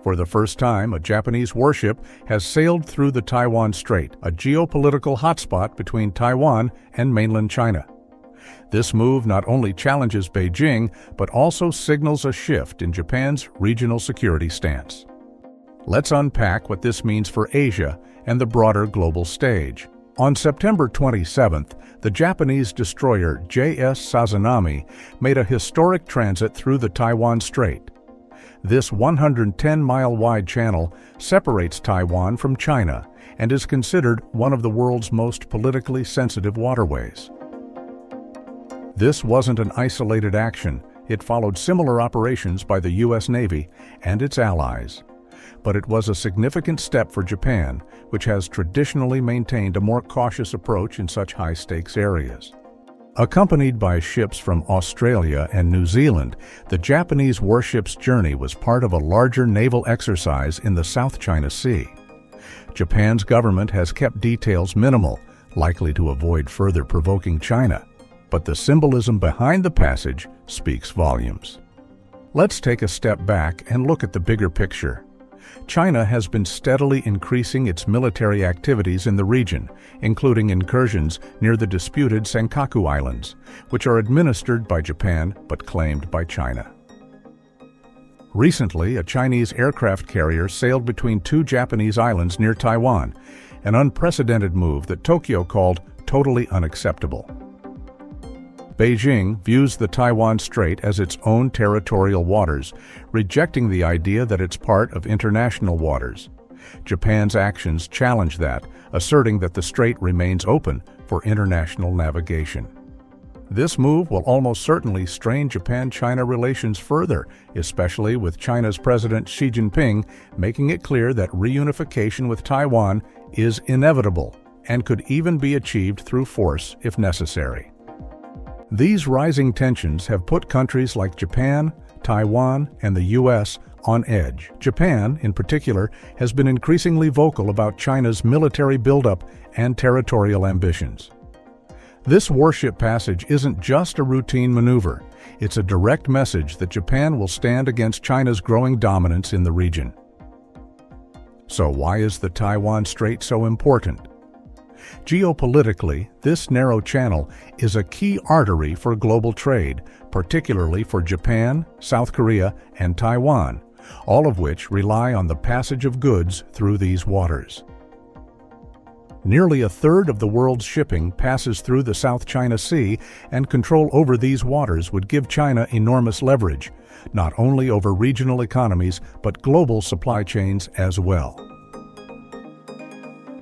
For the first time, a Japanese warship has sailed through the Taiwan Strait, a geopolitical hotspot between Taiwan and mainland China. This move not only challenges Beijing, but also signals a shift in Japan's regional security stance. Let's unpack what this means for Asia and the broader global stage. On September 27th, the Japanese destroyer JS Sazanami made a historic transit through the Taiwan Strait. This 110-mile-wide channel separates Taiwan from China and is considered one of the world's most politically sensitive waterways. This wasn't an isolated action. It followed similar operations by the U.S. Navy and its allies. But it was a significant step for Japan, which has traditionally maintained a more cautious approach in such high-stakes areas. Accompanied by ships from Australia and New Zealand, the Japanese warship's journey was part of a larger naval exercise in the South China Sea. Japan's government has kept details minimal, likely to avoid further provoking China. But the symbolism behind the passage speaks volumes. Let's take a step back and look at the bigger picture. China has been steadily increasing its military activities in the region, including incursions near the disputed Senkaku Islands, which are administered by Japan but claimed by China. Recently, a Chinese aircraft carrier sailed between two Japanese islands near Taiwan, an unprecedented move that Tokyo called totally unacceptable. Beijing views the Taiwan Strait as its own territorial waters, rejecting the idea that it's part of international waters. Japan's actions challenge that, asserting that the strait remains open for international navigation. This move will almost certainly strain Japan-China relations further, especially with China's President Xi Jinping making it clear that reunification with Taiwan is inevitable and could even be achieved through force if necessary. These rising tensions have put countries like Japan, Taiwan, and the U.S. on edge. Japan, in particular, has been increasingly vocal about China's military buildup and territorial ambitions. This warship passage isn't just a routine maneuver. It's a direct message that Japan will stand against China's growing dominance in the region. So why is the Taiwan Strait so important? Geopolitically, this narrow channel is a key artery for global trade, particularly for Japan, South Korea, and Taiwan, all of which rely on the passage of goods through these waters. Nearly a third of the world's shipping passes through the South China Sea, and control over these waters would give China enormous leverage, not only over regional economies, but global supply chains as well.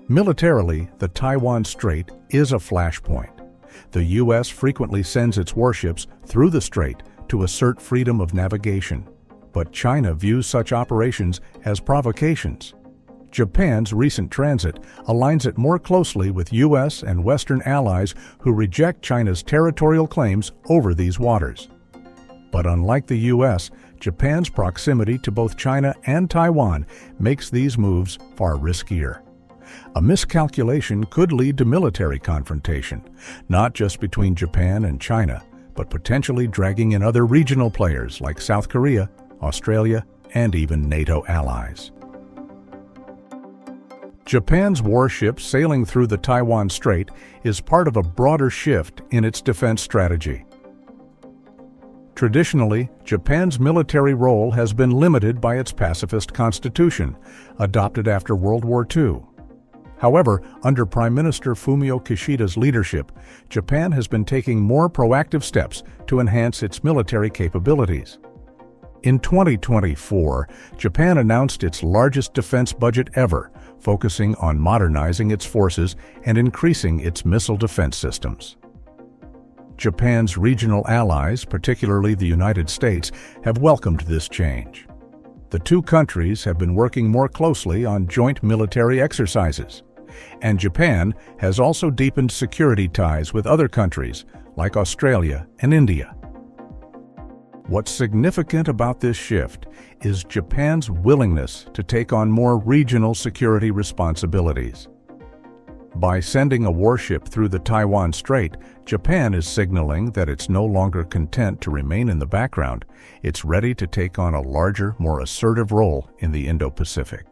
Militarily, the Taiwan Strait is a flashpoint. The U.S. frequently sends its warships through the strait to assert freedom of navigation, but China views such operations as provocations. Japan's recent transit aligns it more closely with U.S. and Western allies who reject China's territorial claims over these waters. But unlike the U.S., Japan's proximity to both China and Taiwan makes these moves far riskier. A miscalculation could lead to military confrontation, not just between Japan and China, but potentially dragging in other regional players like South Korea, Australia, and even NATO allies. Japan's warship sailing through the Taiwan Strait is part of a broader shift in its defense strategy. Traditionally, Japan's military role has been limited by its pacifist constitution, adopted after World War II. However, under Prime Minister Fumio Kishida's leadership, Japan has been taking more proactive steps to enhance its military capabilities. In 2024, Japan announced its largest defense budget ever, focusing on modernizing its forces and increasing its missile defense systems. Japan's regional allies, particularly the United States, have welcomed this change. The two countries have been working more closely on joint military exercises, and Japan has also deepened security ties with other countries like Australia and India. What's significant about this shift is Japan's willingness to take on more regional security responsibilities. By sending a warship through the Taiwan Strait, Japan is signaling that it's no longer content to remain in the background. It's ready to take on a larger, more assertive role in the Indo-Pacific.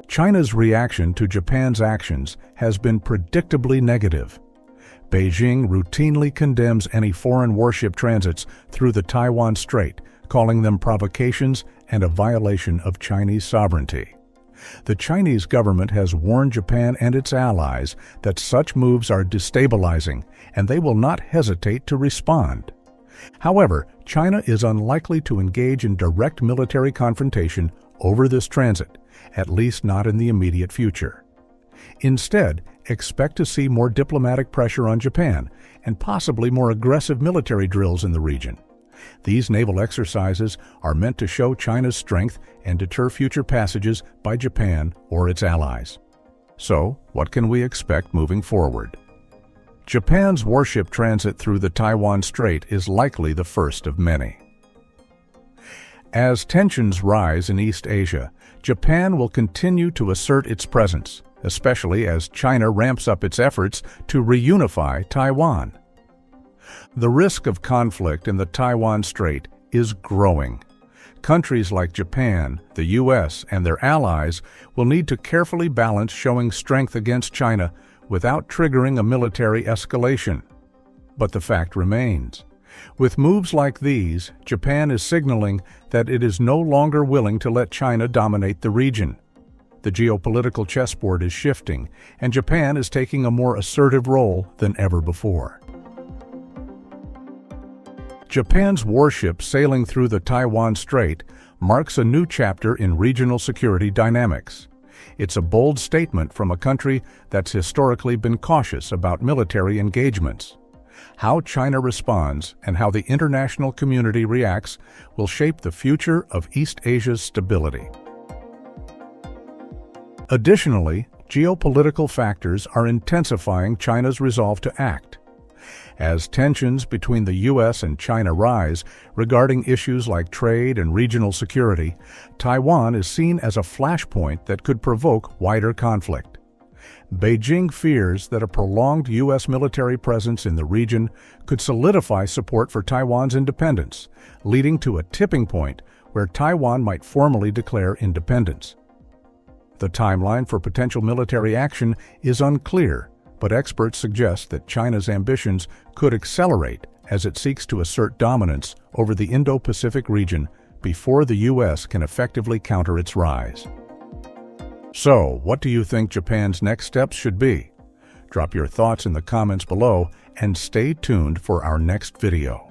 China's reaction to Japan's actions has been predictably negative. Beijing routinely condemns any foreign warship transits through the Taiwan Strait, calling them provocations and a violation of Chinese sovereignty. The Chinese government has warned Japan and its allies that such moves are destabilizing, and they will not hesitate to respond. However, China is unlikely to engage in direct military confrontation over this transit, at least not in the immediate future. Instead, expect to see more diplomatic pressure on Japan and possibly more aggressive military drills in the region. These naval exercises are meant to show China's strength and deter future passages by Japan or its allies. So, what can we expect moving forward? Japan's warship transit through the Taiwan Strait is likely the first of many. As tensions rise in East Asia, Japan will continue to assert its presence, especially as China ramps up its efforts to reunify Taiwan. The risk of conflict in the Taiwan Strait is growing. Countries like Japan, the U.S., and their allies will need to carefully balance showing strength against China without triggering a military escalation. But the fact remains. With moves like these, Japan is signaling that it is no longer willing to let China dominate the region. The geopolitical chessboard is shifting, and Japan is taking a more assertive role than ever before. Japan's warship sailing through the Taiwan Strait marks a new chapter in regional security dynamics. It's a bold statement from a country that's historically been cautious about military engagements. How China responds and how the international community reacts will shape the future of East Asia's stability. Additionally, geopolitical factors are intensifying China's resolve to act. As tensions between the U.S. and China rise regarding issues like trade and regional security, Taiwan is seen as a flashpoint that could provoke wider conflict. Beijing fears that a prolonged U.S. military presence in the region could solidify support for Taiwan's independence, leading to a tipping point where Taiwan might formally declare independence. The timeline for potential military action is unclear, but experts suggest that China's ambitions could accelerate as it seeks to assert dominance over the Indo-Pacific region before the U.S. can effectively counter its rise. So, what do you think Japan's next steps should be? Drop your thoughts in the comments below and stay tuned for our next video.